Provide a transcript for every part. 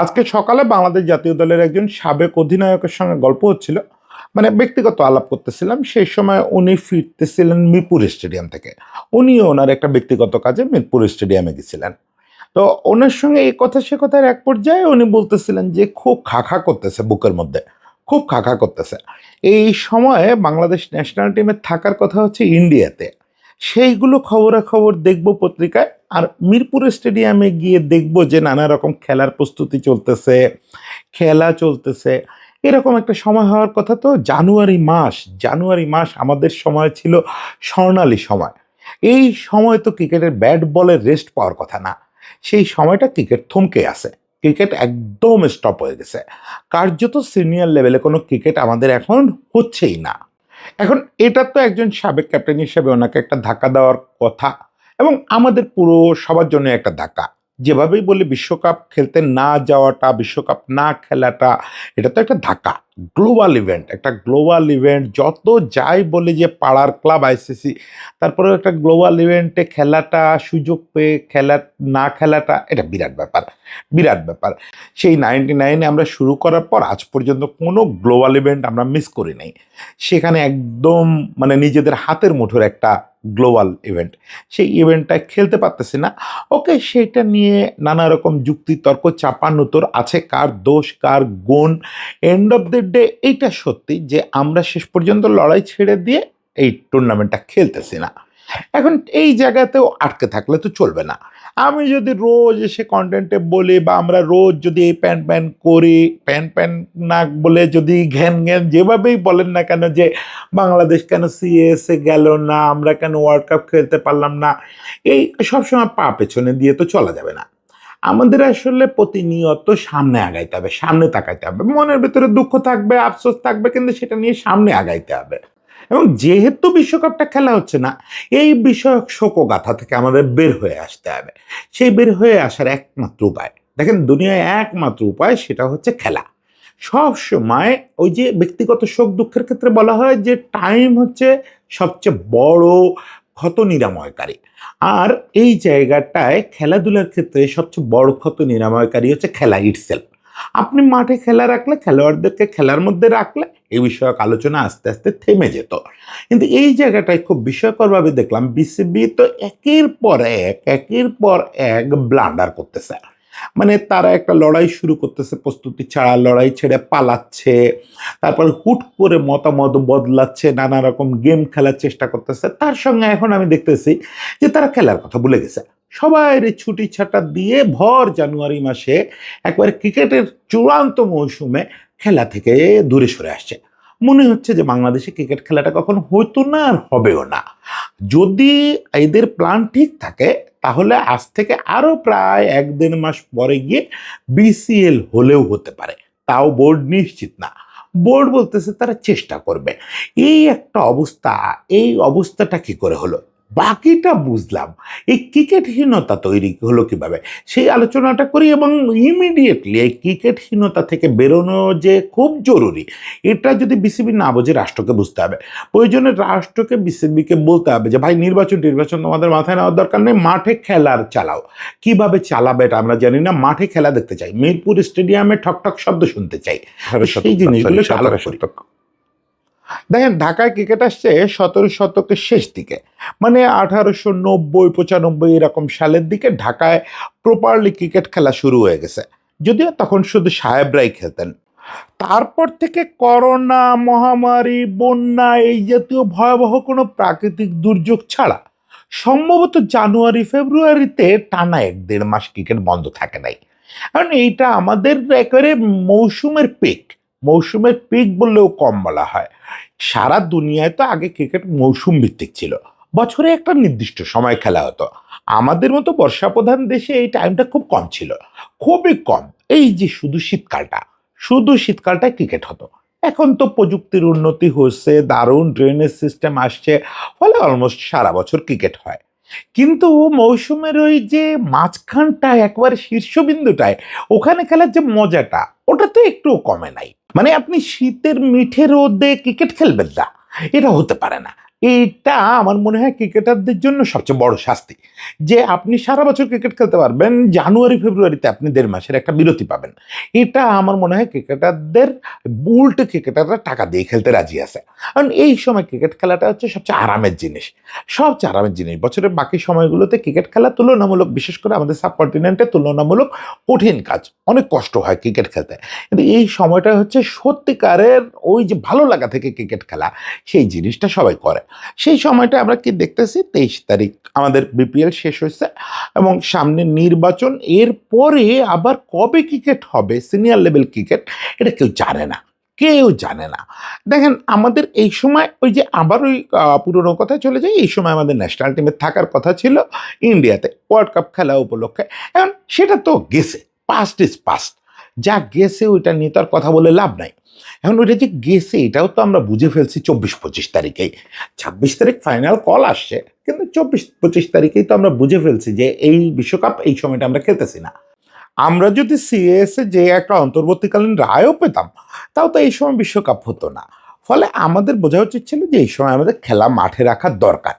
আজকে সকালে বাংলাদেশ জাতীয় দলের একজন সাবেক অধিনায়কের সঙ্গে গল্প হচ্ছিল। মানে ব্যক্তিগত আলাপ করতেছিলাম। সেই সময় উনি ফিরতেছিলেন মিরপুর স্টেডিয়াম থেকে। উনিও ওনার একটা ব্যক্তিগত কাজে মিরপুর স্টেডিয়ামে গেছিলেন। তো ওনার সঙ্গে এই কথা সে কথার এক পর্যায়ে উনি বলতেছিলেন যে খুব খা করতেছে বুকের মধ্যে, খুব খা করতেছে। এই সময়ে বাংলাদেশ ন্যাশনাল টিমে থাকার কথা হচ্ছে ইন্ডিয়াতে। সেইগুলো খবরাখবর দেখব পত্রিকায়, আর মিরপুর স্টেডিয়ামে গিয়ে দেখব যে নানা রকম খেলার প্রস্তুতি চলতেছে, খেলা চলতেছে। এরকম একটা সময় হওয়ার কথা। তো জানুয়ারি মাস আমাদের সময় ছিল স্বর্ণালী সময়। এই সময় তো ক্রিকেটের ব্যাট বলের রেস্ট পাওয়ার কথা না। সেই সময়টা ক্রিকেট থমকে আছে। ক্রিকেট একদম স্টপ হয়ে গেছে। কার্যত সিনিয়র লেভেলে কোনো ক্রিকেট আমাদের এখন হচ্ছেই না। এখন এটা তো একজন সাবেক ক্যাপ্টেন হিসেবে ওনাকে একটা ধাক্কা দেওয়ার কথা, এবং আমাদের পুরো সবার জন্য একটা ধাক্কা। যেভাবেই বলি বিশ্বকাপ খেলতে না যাওয়াটা, বিশ্বকাপ না খেলাটা, এটা তো একটা ধাক্কা। গ্লোবাল ইভেন্ট, একটা গ্লোবাল ইভেন্ট যত যাই বলে যে পাড়ার ক্লাব আইসিসি, তারপরেও একটা গ্লোবাল ইভেন্টে খেলাটা, সুযোগ পেয়ে না খেলাটা, এটা বিরাট ব্যাপার, বিরাট ব্যাপার। সেই 99-এ আমরা শুরু করার পর আজ পর্যন্ত কোনো গ্লোবাল ইভেন্ট আমরা মিস করি নাই। সেখানে একদম মানে নিজেদের হাতের মুঠোর একটা গ্লোবাল ইভেন্ট, সেই ইভেন্টটা খেলতে পারতেছি না। ওকে, সেটা নিয়ে নানা রকম যুক্তি তর্ক চাপান্নতর আছে, কার দোষ কার গুণ। এন্ড অফ দ্য ডে এইটা সত্যি যে আমরা শেষ পর্যন্ত লড়াই ছেড়ে দিয়ে এই টুর্নামেন্টটা খেলতেছি না। এখন এই জায়গাতেও আটকে থাকলে তো চলবে না। আমি যদি রোজ এসে কন্টেন্টে বলি, বা আমরা রোজ যদি এই প্যান করি, প্যান না বলে যদি ঘ্যান যেভাবেই বলেন না কেন যে বাংলাদেশ কেন সিএসে গেল না, আমরা কেন ওয়ার্ল্ড কাপ খেলতে পারলাম না, এই সবসময় পা পেছনে দিয়ে তো চলা যাবে না। আমাদের আসলে প্রতিনিয়ত সামনে আগাইতে হবে, সামনে তাকাইতে হবে। মনের ভেতরে দুঃখ থাকবে, আফসোস থাকবে, কিন্তু সেটা নিয়ে সামনে আগাইতে হবে। এবং যেহেতু বিশ্বকাপটা খেলা হচ্ছে না, এই বিষয়ক শোকগাথা থেকে আমাদের বের হয়ে আসতে হবে। সেই বের হয়ে আসার একমাত্র উপায়, দেখেন দুনিয়ায় একমাত্র উপায়, সেটা হচ্ছে খেলা। সব সময় ওই যে ব্যক্তিগত শোক দুঃখের ক্ষেত্রে বলা হয় যে টাইম হচ্ছে সবচেয়ে বড় ক্ষত নিরাময়কারী। আর এই জায়গাটায় খেলাধুলার ক্ষেত্রে সবচেয়ে বড় ক্ষত নিরাময়কারী হচ্ছে খেলা ইটসেলফ। আপনি মাঠে খেলা রাখলে, খেলোয়াড়দেরকে খেলার মধ্যে রাখলে এই বিষয়ক আলোচনা আস্তে আস্তে থেমে যেত। কিন্তু এই জায়গাটায় খুব বিস্ময়করভাবে দেখলাম বিসিবি তো একের পর এক ব্লান্ডার করতেছে। মানে তারা একটা লড়াই শুরু করতেছে, প্রস্তুতি ছাড়া লড়াই ছেড়ে পালাচ্ছে, তারপর হুট করে মতামত বদলাচ্ছে, নানা রকম গেম খেলার চেষ্টা করতেছে। তার সঙ্গে এখন আমি দেখতেছি যে তারা খেলার কথা ভুলে গেছে। সবাই ছুটি ছাটা দিয়ে ভর জানুয়ারি মাসে একবারে ক্রিকেটের চূড়ান্ত মৌসুমে খেলা থেকে দূরে সরে আসছে। মনে হচ্ছে যে বাংলাদেশে ক্রিকেট খেলাটা কখনো হইতো না আর হবেও না। যদি এদের প্ল্যান ঠিক থাকে, তাহলে আজ থেকে আরো প্রায় 1-1.5 মাস পরে গিয়ে বিসিএল হলেও হতে পারে। তাও বোর্ড নিশ্চিত না। বোর্ড বলতেছে তারা চেষ্টা করবে। এই একটা অবস্থা, এই অবস্থাটা কি করে হলো? বাকিটা বুঝলাম। এই ক্রিকেটহীনতা তৈরি হলো কিভাবে, সেই আলোচনাটা করি। এবং ইমিডিয়েটলি এই ক্রিকেটহীনতা থেকে বেরোনো যে খুব জরুরি, এটা যদি বিসিবি না বোঝে, রাষ্ট্রকে বুঝতে হবে। প্রয়োজনে রাষ্ট্রকে বিসিবিকে বলতে হবে যে ভাই, নির্বাচন তোমাদের মাথায় নেওয়ার দরকার নেই, মাঠে খেলার চালাও। কিভাবে চালাবে এটা আমরা জানি না, মাঠে খেলা দেখতে চাই, মিরপুর স্টেডিয়ামে ঠকঠক শব্দ শুনতে চাই। সেই জিনিসগুলো আলাদা করি। দেখেন, ঢাকায় ক্রিকেট আসছে 17 শতকের শেষ দিকে, মানে 1890-95 এরকম সালের দিকে ঢাকায় প্রপারলি ক্রিকেট খেলা শুরু হয়ে গেছে। যদিও তখন শুধু সাহেবরাই খেলতেন। তারপর থেকে করোনা মহামারী, বন্যা, এই জাতীয় ভয়াবহ কোনো প্রাকৃতিক দুর্যোগ ছাড়া সম্ভবত জানুয়ারি ফেব্রুয়ারিতে টানা 1-1.5 মাস ক্রিকেট বন্ধ থাকে নাই। কারণ এইটা আমাদের একেবারে মৌসুমের পিক বললেও কম বলা হয়। সারা দুনিয়ায় তো আগে ক্রিকেট মৌসুম ভিত্তিক ছিল, বছরে একটা নির্দিষ্ট সময় খেলা হতো। আমাদের মতো বর্ষাপ্রধান দেশে এই টাইমটা খুব কম ছিল, খুবই কম। এই যে শুধু শীতকালটায় ক্রিকেট হতো। এখন তো প্রযুক্তির উন্নতি হচ্ছে, দারুণ ড্রেনেজ সিস্টেম আসছে, ফলে অলমোস্ট সারা বছর ক্রিকেট হয়। কিন্তু মৌসুমের ওই যে মাঝখানটায়, একবারে শীর্ষবিন্দুটায়, ওখানে খেলার যে মজাটা, ওটা তো একটুও কমে নাই। মানে আপনি শীতের মিঠে রোদে ক্রিকেট খেলবেন না, এটা হতে পারে না। এইটা আমার মনে হয় ক্রিকেটারদের জন্য সবচেয়ে বড় শাস্তি, যে আপনি সারা বছর ক্রিকেট খেলতে পারবেন, জানুয়ারি ফেব্রুয়ারিতে আপনি 1.5 মাসের একটা বিরতি পাবেন। এটা আমার মনে হয় ক্রিকেটারদের, উল্টো ক্রিকেটাররা টাকা দিয়ে খেলতে রাজি আছে, কারণ এই সময় ক্রিকেট খেলাটা হচ্ছে সবচেয়ে আরামের জিনিস, সবচেয়ে আরামের জিনিস। বছরের বাকি সময়গুলোতে ক্রিকেট খেলা তুলনামূলক, বিশেষ করে আমাদের সাবকন্টিনেন্টে তুলনামূলক কঠিন কাজ, অনেক কষ্ট হয় ক্রিকেট খেলতে। কিন্তু এই সময়টা হচ্ছে সত্যিকারের ওই যে ভালো লাগা থেকে ক্রিকেট খেলা, সেই জিনিসটা সবাই করে। সেই সময়টা আমরা কি দেখতেছি, 23 তারিখ আমাদের বিপিএল শেষ হয়েছে এবং সামনে নির্বাচন, এরপরে আবার কবে ক্রিকেট হবে, সিনিয়র লেভেল ক্রিকেট, এটা কেউ জানে না, কেউ জানে না। দেখেন আমাদের এই সময় ওই যে আবার ওই পুরোনো কথায় চলে যায়, এই সময় আমাদের ন্যাশনাল টিমে থাকার কথা ছিল ইন্ডিয়াতে ওয়ার্ল্ড কাপ খেলা উপলক্ষে। এখন সেটা তো গেছে, পাস্ট ইজ পাস্ট, যা গেছে ওইটা নিয়ে তো আর কথা বলে লাভ নাই। এখন ওইটা যে গেছে এটাও তো আমরা বুঝে ফেলছি 24-25 তারিখেই। 26 তারিখ ফাইনাল কল আসছে, কিন্তু 24-25 তারিখেই তো আমরা বুঝে ফেলছি যে এই বিশ্বকাপ এই সময়টা আমরা খেলতেছি না। আমরা যদি সিএসে যে একটা অন্তর্বর্তীকালীন রায়ও পেতাম, তাও তো এই সময় বিশ্বকাপ হতো না। ফলে আমাদের বোঝা উচিত ছিল যে এই সময় আমাদের খেলা মাঠে রাখার দরকার।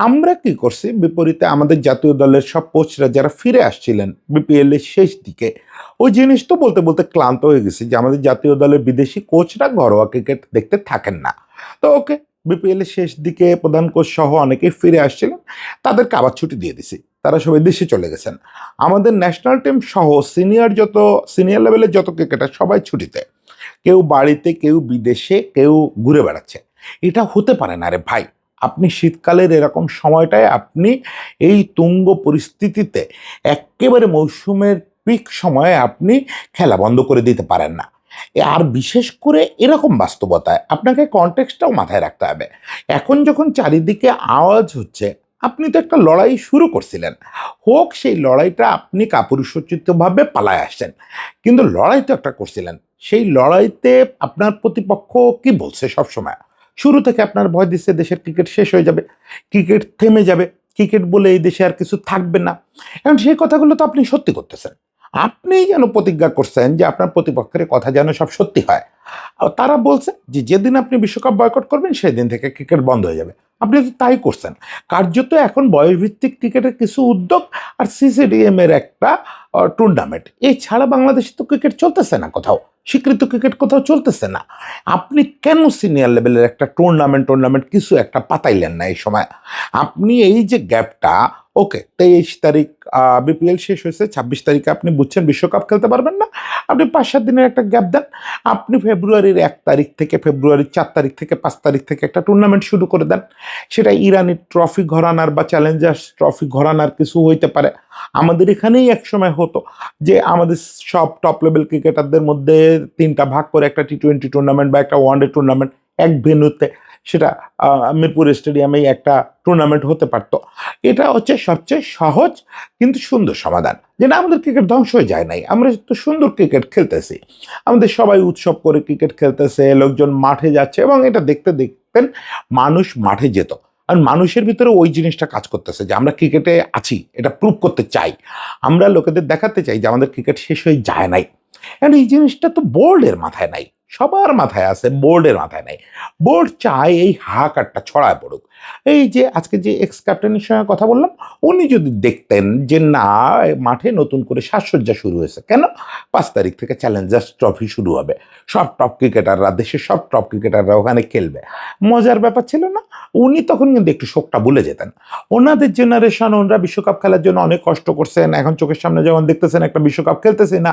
আমরা কি করছি, বিপরীতে আমাদের জাতীয় দলের সব কোচরা যারা ফিরে আসছিলেন বিপিএল এর শেষ দিকে, ওই জিনিস তো বলতে বলতে ক্লান্ত হয়ে গেছি যে আমাদের জাতীয় দলের বিদেশি কোচরা ঘরোয়া ক্রিকেট দেখতে থাকেন না। তো ওকে, বিপিএল এর শেষ দিকে প্রধান কোচ সহ অনেকেই ফিরে আসছিলেন, তাদেরকে আবার ছুটি দিয়ে দিছি, তারা সবাই দেশে চলে গেছেন। আমাদের ন্যাশনাল টিম সহ সিনিয়র লেভেলের যত ক্রিকেটার সবাই ছুটিতে, কেউ বাড়িতে, কেউ বিদেশে, কেউ ঘুরে বেড়াচ্ছে। এটা হতে পারে না রে ভাই। আপনি শীতকালের এরকম সময়টায় আপনি এই তুঙ্গ পরিস্থিতিতে একেবারে মৌসুমের পিক সময়ে আপনি খেলা বন্ধ করে দিতে পারেন না। আর বিশেষ করে এরকম বাস্তবতায় আপনাকে কনটেক্সটটাও মাথায় রাখতে হবে। এখন যখন চারিদিকে আওয়াজ হচ্ছে, আপনি তো একটা লড়াই শুরু করছিলেন, হোক সেই লড়াইটা আপনি কাপুরুষোচিতভাবে পালায় আসছেন, কিন্তু লড়াই তো একটা করছিলেন। সেই লড়াইতে আপনার প্রতিপক্ষ কি বলছে সবসময়, শুরু থেকে আপনার ভয় দিচ্ছে দেশের ক্রিকেট শেষ হয়ে যাবে, ক্রিকেট থেমে যাবে, ক্রিকেট বলে এই দেশে আর কিছু থাকবে না। এখন সেই কথাগুলো তো আপনি সত্যি করতেছেন। আপনিই যেন প্রতিজ্ঞা করছেন যে আপনার প্রতিপক্ষের কথা যেন সব সত্যি হয়। আর তারা বলছে যে যেদিন আপনি বিশ্বকাপ বয়কট করবেন সেদিন থেকে ক্রিকেট বন্ধ হয়ে যাবে। আপনি তো তাই করছেন। কার্যত এখন বয়সভিত্তিক ক্রিকেটের কিছু উদ্যোগ আর সিসিডিএম এর একটা টুর্নামেন্ট, এছাড়া বাংলাদেশে তো ক্রিকেট চলতেছে না কোথাও, স্বীকৃত ক্রিকেট কোথাও চলতেছে না। আপনি কেন সিনিয়র লেভেলের একটা টুর্নামেন্ট কিছু একটা পাতাইলেন না এই সময়? আপনি এই যে গ্যাপটা, ওকে 23 তারিখ বিপিএল শেষ হয়েছে, 26 তারিখে আপনি বুঝছেন বিশ্বকাপ খেলতে পারবেন না, আপনি 5-7 দিনের একটা গ্যাপ দেন। আপনি ফেব্রুয়ারির 1 তারিখ থেকে, ফেব্রুয়ারির 4 তারিখ থেকে, 5 তারিখ থেকে একটা টুর্নামেন্ট শুরু করে দেন। সেটা ইরানি ট্রফি ঘরানার বা চ্যালেঞ্জার্স ট্রফি ঘরানার কিছু হইতে পারে। আমাদের এখানেই একসময় হতো যে আমাদের সব টপ লেভেল ক্রিকেটারদের মধ্যে 3টা ভাগ করে একটা টি-20 টুর্নামেন্ট বা একটা ওয়ানডে টুর্নামেন্ট এক ভেন্যুতে, সেটা মিরপুর স্টেডিয়ামেই একটা টুর্নামেন্ট হতে পারতো। এটা হচ্ছে সবচেয়ে সহজ কিন্তু সুন্দর সমাধান, যে না আমাদের ক্রিকেট ধ্বংস হয়ে যায় নাই, আমরা তো সুন্দর ক্রিকেট খেলতেছি, আমাদের সবাই উৎসব করে ক্রিকেট খেলতেছে, লোকজন মাঠে যাচ্ছে, এবং এটা দেখতে দেখতেন মানুষ মাঠে যেত। আর মানুষের ভিতরে ওই জিনিসটা কাজ করতেছে যে আমরা ক্রিকেটে আছি, এটা প্রুভ করতে চাই, আমরা লোকেদের দেখাতে চাই যে আমাদের ক্রিকেট শেষ হয়ে যায় নাই। আর এই জিনিসটা তো বোর্ডের মাথায় নাই, সবার মাথায় আছে, বোর্ডের মাথায় নাই। বোর্ড চায় এই হাহাকারটা ছড়ায় পড়ুক। এই যে আজকে যে এক্স ক্যাপ্টেনের সঙ্গে কথা বললাম, উনি যদি দেখতেন যে না, মাঠে নতুন করে সাজসজ্জা শুরু হয়েছে, কেন 5 তারিখ থেকে চ্যালেঞ্জার্স ট্রফি শুরু হবে, সব টপ ক্রিকেটাররা, দেশের সব টপ ক্রিকেটাররা ওখানে খেলবে, মজার ব্যাপার ছিল না? উনি তখন কিন্তু একটু শোকটা ভুলে যেতেন। ওনাদের জেনারেশন, ওনারা বিশ্বকাপ খেলার জন্য অনেক কষ্ট করছেন, এখন চোখের সামনে যখন দেখতেছেন একটা বিশ্বকাপ খেলতেছে না,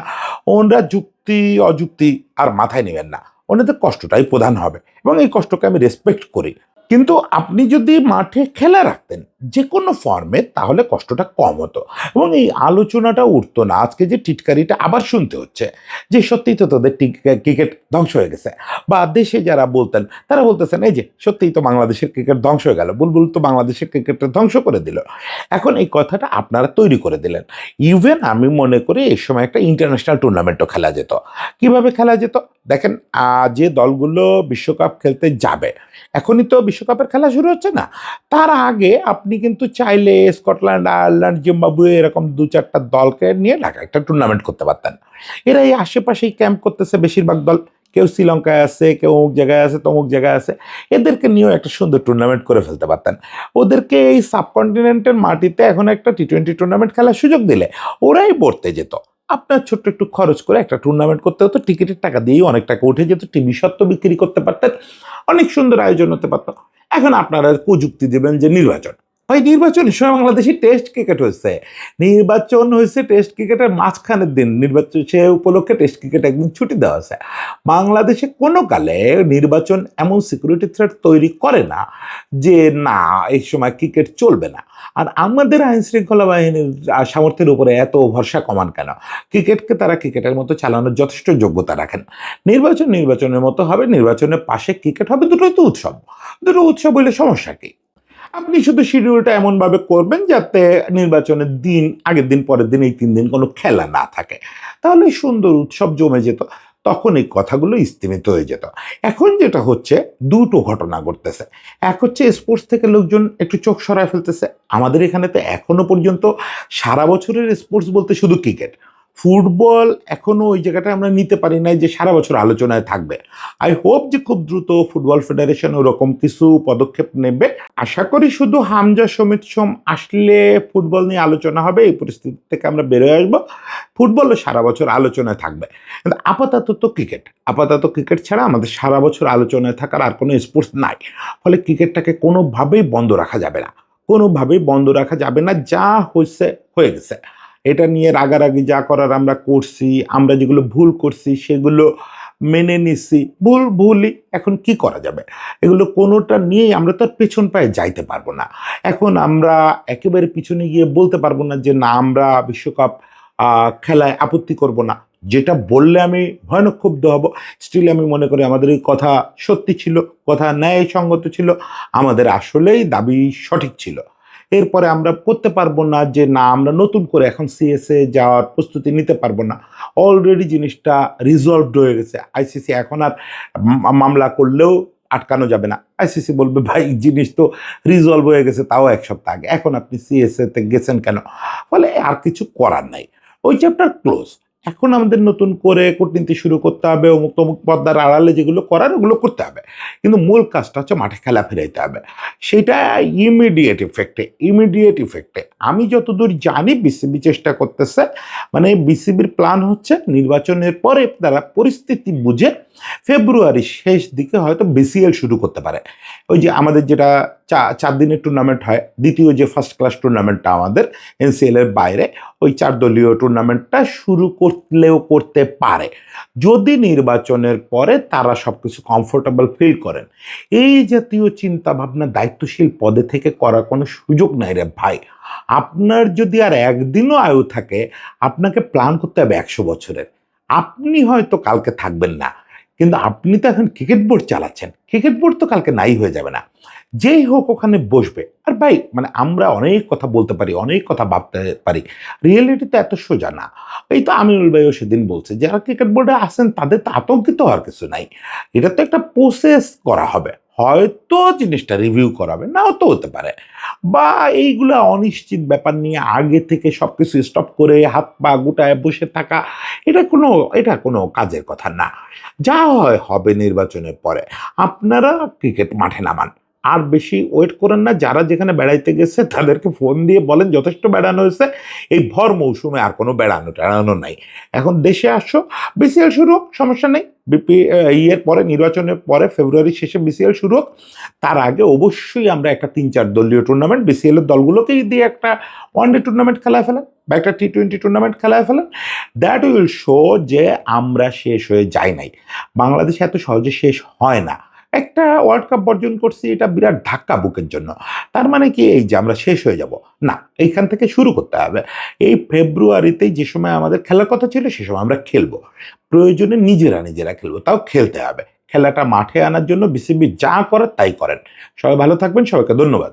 ওনারা যুক্তি অযুক্তি আর মাথায় নেবেন না, ওনাদের কষ্টটাই প্রধান হবে, এবং এই কষ্টকে আমি রেসপেক্ট করি। কিন্তু আপনি যদি মাঠে খেলা রাখতেন যে কোনো ফর্মে, তাহলে কষ্টটা কম হতো এবং এই আলোচনাটা উঠতো না। আজকে যে টিটকারিটা আবার শুনতে হচ্ছে যে সত্যিই তো তোদের ক্রিকেট ধ্বংস হয়ে গেছে, বা দেশে যারা বলতেন তারা বলতেছেন এই যে সত্যিই তো বাংলাদেশের ক্রিকেট ধ্বংস হয়ে গেল, বুলবুল তো বাংলাদেশের ক্রিকেটটা ধ্বংস করে দিল। এখন এই কথাটা আপনারা তৈরি করে দিলেন। ইভেন আমি মনে করি এই সময় একটা ইন্টারন্যাশনাল টুর্নামেন্টও খেলা যেত। কিভাবে খেলা যেত দেখেন, যে দলগুলো বিশ্বকাপ খেলতে যাবে, এখনই তো বিশ্বকাপের খেলা শুরু হচ্ছে না, তার আগে আপনি কিন্তু চাইলে স্কটল্যান্ড, আয়ারল্যান্ড, জিম্বাবুয়ে এরকম 2-4টা দলকে নিয়ে ঢাকা একটা টুর্নামেন্ট করতে পারতেন। এরা এই আশেপাশেই ক্যাম্প করতেছে বেশিরভাগ দল, কেউ শ্রীলঙ্কায় আছে, কেউ অমুক জায়গায় আছে, তমুক জায়গায় আছে, এদেরকে নিয়েও একটা সুন্দর টুর্নামেন্ট করে ফেলতে পারতেন। ওদেরকে এই সাবকন্টিনেন্টের মাটিতে এখন একটা টি-20 টুর্নামেন্ট খেলার সুযোগ দিলে ওরাই পড়তে যেত। আপনার ছোট্ট একটু খরচ করে একটা টুর্নামেন্ট করতে হতো, টিকিটের টাকা দিয়েই অনেক টাকা উঠে যেত, টিভি সত্ত্ব বিক্রি করতে পারতেন, অনেক সুন্দর আয়োজন হতে পারত। এখন আপনারা প্রযুক্তি দেবেন যে নির্বাচন, ভাই নির্বাচনের সময় বাংলাদেশে টেস্ট ক্রিকেট হয়েছে, নির্বাচন হয়েছে টেস্ট ক্রিকেটের মাঝখানের দিন, নির্বাচন সে উপলক্ষে টেস্ট ক্রিকেট একদিন ছুটি দেওয়া হয়েছে। বাংলাদেশে কোনো কালে নির্বাচন এমন সিকিউরিটি থ্রেট তৈরি করে না যে না এই সময় ক্রিকেট চলবে না। আর আমাদের আইন শৃঙ্খলা বাহিনীর সামর্থ্যের উপরে এত ভরসা কমান কেন? ক্রিকেটকে তারা ক্রিকেটের মতো চালানোর যথেষ্ট যোগ্যতা রাখেন। নির্বাচন নির্বাচনের মতো হবে, নির্বাচনের পাশে ক্রিকেট হবে, দুটোই তো উৎসব। দুটো উৎসব হইলে সমস্যা কি? আপনি শুধু শিডিউলটা এমনভাবে করবেন যাতে নির্বাচনের দিন, আগের দিন, পরের দিন, এই 3 দিন কোনো খেলা না থাকে, তাহলে সুন্দর উৎসব জমে যেত, তখন এই কথাগুলো স্তিমিত হয়ে যেত। এখন যেটা হচ্ছে, দুটো ঘটনা ঘটতেছে। এক হচ্ছে স্পোর্টস থেকে লোকজন একটু চোখ সরায় ফেলতেছে। আমাদের এখানে তো এখনো পর্যন্ত সারা বছরের স্পোর্টস বলতে শুধু ক্রিকেট, ফুটবল এখনো ওই জায়গাটা আমরা নিতে পারি নাই যে সারা বছর আলোচনায় থাকবে। আই হোপ যে খুব দ্রুত ফুটবল ফেডারেশন ওরকম কিছু পদক্ষেপ নেবে। আশা করি শুধু হামজা সমিত সোম আসলে ফুটবল নিয়ে আলোচনা হবে, এই পরিস্থিতি থেকে আমরা বেরোয় আসবো, ফুটবলও সারা বছর আলোচনায় থাকবে। কিন্তু আপাতত তো ক্রিকেট, আপাতত ক্রিকেট ছাড়া আমাদের সারা বছর আলোচনায় থাকার আর কোনো স্পোর্টস নাই। ফলে ক্রিকেটটাকে কোনোভাবেই বন্ধ রাখা যাবে না, কোনোভাবেই বন্ধ রাখা যাবে না। যা হয়েছে হয়ে গেছে, এটা নিয়ে রাগারাগি যা করার আমরা করছি, আমরা যেগুলো ভুল করছি সেগুলো মেনে নিচ্ছি, ভুল ভুলই, এখন কি করা যাবে? এগুলো কোনোটা নিয়েই আমরা তো আর পেছন পায়ে যাইতে পারবো না। এখন আমরা একেবারে পিছনে গিয়ে বলতে পারবো না যে না আমরা বিশ্বকাপ খেলায় আপত্তি করব না। যেটা বললে আমি ভয়ানক ক্ষুব্ধ হব। স্টিল আমি মনে করি আমাদের এই কথা সত্যি ছিল, কথা ন্যায়সঙ্গত ছিল, আমাদের আসলেই দাবি সঠিক ছিল। এরপরে আমরা করতে পারবো না যে না আমরা নতুন করে এখন সিএসএ যাওয়ার প্রস্তুতি নিতে পারবো না। অলরেডি জিনিসটা রিজলভড হয়ে গেছে। আইসিসি এখন আর মামলা করলেও আটকানো যাবে না। আইসিসি বলবে ভাই জিনিস তো রিজলভ হয়ে গেছে, তাও 1 সপ্তাহ আগে, এখন আপনি সিএসএ তে গেছেন কেন? ফলে আর কিছু করার নাই, ওই চ্যাপ্টার ক্লোজ। এখন আমাদের নতুন করে কূটনীতি শুরু করতে হবে, অমুক তমুক পর্দার আড়ালে যেগুলো করার ওগুলো করতে হবে, কিন্তু মূল কাজটা হচ্ছে মাঠে খেলা ফেরাইতে হবে। সেটা ইমিডিয়েট ইফেক্টে আমি যতদূর জানি বিসিবি চেষ্টা করতেছে, মানে বিসিবির প্ল্যান হচ্ছে নির্বাচনের পরে তারা পরিস্থিতি বুঝে ফেব্রুয়ারির শেষ দিকে হয়তো বিসিএল শুরু করতে পারে। ওই যে আমাদের যেটা 4 দিনের টুর্নামেন্ট হয়, দ্বিতীয় যে ফার্স্ট ক্লাস টুর্নামেন্টটা আমাদের এনসিএল এর বাইরে, ওই 4 দলীয় টুর্নামেন্টটা শুরু করলেও করতে পারে যদি নির্বাচনের পরে তারা সবকিছু কমফোর্টেবল ফিল করেন। এই জাতীয় চিন্তা ভাবনা দায়িত্বশীল পদে থেকে করার কোনো সুযোগ নাই রে ভাই। আপনার যদি আর একদিনও আয়ু থাকে, আপনাকে প্ল্যান করতে হবে 100 বছরের। আপনি হয়তো কালকে থাকবেন না, কিন্তু আপনি তো এখন ক্রিকেট বোর্ড চালাচ্ছেন, ক্রিকেট বোর্ড তো কালকে নাই হয়ে যাবে না, যেই হোক ওখানে বসবে। আর ভাই মানে আমরা অনেক কথা বলতে পারি, অনেক কথা ভাবতে পারি, রিয়েলিটি তো এত সোজা না। এই তো আমিনুল ভাইও সেদিন বলছে যারা ক্রিকেট বোর্ডে আসেন তাদের তো আতঙ্কিত হওয়ার কিছু নাই, এটা তো একটা প্রসেস করা হবে, হয়তো জিনিসটা রিভিউ করাবে, নাও তো হতে পারে। বা এইগুলো অনিশ্চিত ব্যাপার নিয়ে আগে থেকে সব কিছু স্টপ করে হাত পা গুটায় বসে থাকা, এটা কোনো কাজের কথা না। যা হয় হবে নির্বাচনের পরে। আপনারা ক্রিকেট মাঠে নামান, আর বেশি ওয়েট করেন না। যারা যেখানে বেড়াইতে গেছে তাদেরকে ফোন দিয়ে বলেন যথেষ্ট বেড়ানো হয়েছে, এই ভর মৌসুমে আর কোনো বেড়ানো টেড়ানো নাই, এখন দেশে আসো, বিসিএল শুরু হোক, সমস্যা নেই। ইয়ের পরে, নির্বাচনের পরে ফেব্রুয়ারির শেষে বিসিএল শুরু হোক, তার আগে অবশ্যই আমরা একটা 3-4 দলীয় টুর্নামেন্ট বিসিএল এর দলগুলোকেই দিয়ে একটা ওয়ানডে টুর্নামেন্ট খেলায় ফেলেন বা একটা টি-20 টুর্নামেন্ট খেলায় ফেলেন। দ্যাট উইল শো যে আমরা শেষ হয়ে যাই নাই, বাংলাদেশ এত সহজে শেষ হয় না। একটা ওয়ার্ল্ড কাপ বর্জন করছি, এটা বিরাট ধাক্কা বুকের জন্য। তার মানে কি এই যে আমরা শেষ হয়ে যাব না, এইখান থেকে শুরু করতে হবে। এই ফেব্রুয়ারিতেই যে সময় আমাদের খেলার কথা ছিল সে সময় আমরা খেলবো, প্রয়োজনে নিজেরা খেলবো, তাও খেলতে হবে। খেলাটা মাঠে আনার জন্য বিসিবি যা করার তাই করেন। সবাই ভালো থাকবেন, সবাইকে ধন্যবাদ।